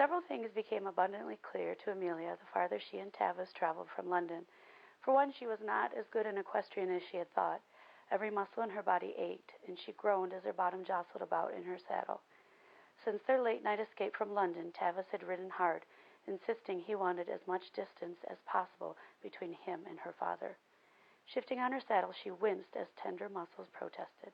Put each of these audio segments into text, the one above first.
Several things became abundantly clear to Amelia the farther she and Tavis traveled from London. For one, she was not as good an equestrian as she had thought. Every muscle in her body ached, and she groaned as her bottom jostled about in her saddle. Since their late-night escape from London, Tavis had ridden hard, insisting he wanted as much distance as possible between him and her father. Shifting on her saddle, she winced as tender muscles protested.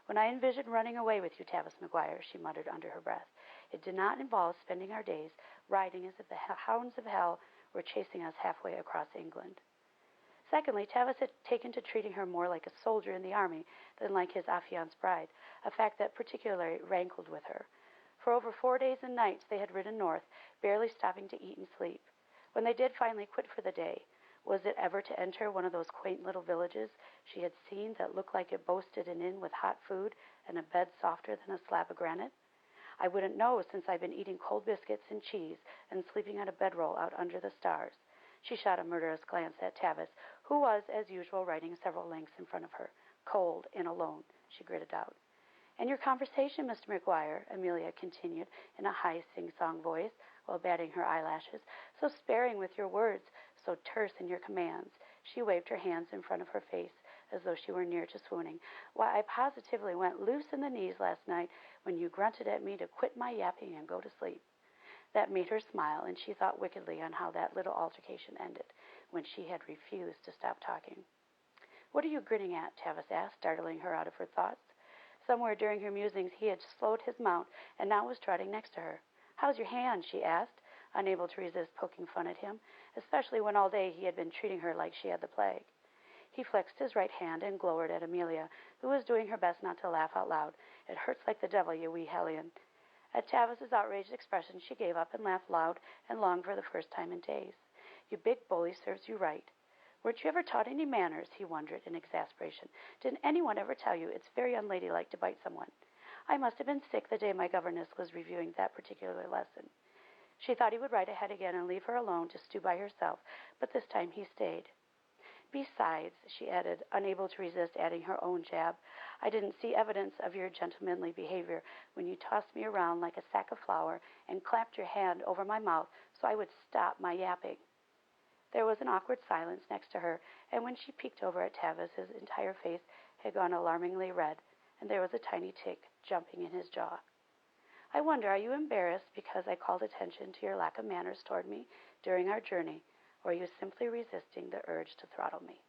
"When I envisioned running away with you, Tavis Maguire," she muttered under her breath, "it did not involve spending our days riding as if the hounds of hell were chasing us halfway across England." Secondly, Tavis had taken to treating her more like a soldier in the army than like his affianced bride, a fact that particularly rankled with her. For over 4 days and nights they had ridden north, barely stopping to eat and sleep. When they did finally quit for the day, was it ever to enter one of those quaint little villages she had seen that looked like it boasted an inn with hot food and a bed softer than a slab of granite? "I wouldn't know, since I've been eating cold biscuits and cheese and sleeping on a bedroll out under the stars." She shot a murderous glance at Tavis, who was, as usual, riding several lengths in front of her. "Cold and alone," she gritted out. "And your conversation, Mr. McGuire," Amelia continued in a high sing-song voice, while batting her eyelashes, "so sparing with your words, so terse in your commands." She waved her hands in front of her face as though she were near to swooning. "Why, I positively went loose in the knees last night when you grunted at me to quit my yapping and go to sleep." That made her smile, and she thought wickedly on how that little altercation ended, when she had refused to stop talking. "What are you grinning at?" Tavis asked, startling her out of her thoughts. Somewhere during her musings he had slowed his mount, and now was trotting next to her. "How's your hand?" she asked, unable to resist poking fun at him, especially when all day he had been treating her like she had the plague. He flexed his right hand and glowered at Amelia, who was doing her best not to laugh out loud. "It hurts like the devil, you wee hellion." At Tavis's outraged expression, she gave up and laughed loud and long for the first time in days. "You big bully serves you right. Weren't you ever taught any manners?" he wondered in exasperation. "Didn't anyone ever tell you it's very unladylike to bite someone? I must have been sick the day my governess was reviewing that particular lesson." She thought he would ride ahead again and leave her alone to stew by herself, but this time he stayed. "Besides," she added, unable to resist adding her own jab, "I didn't see evidence of your gentlemanly behavior when you tossed me around like a sack of flour and clapped your hand over my mouth so I would stop my yapping." There was an awkward silence next to her, and when she peeked over at Tavis, his entire face had gone alarmingly red, and there was a tiny tick jumping in his jaw. "I wonder, are you embarrassed because I called attention to your lack of manners toward me during our journey, or are you simply resisting the urge to throttle me?"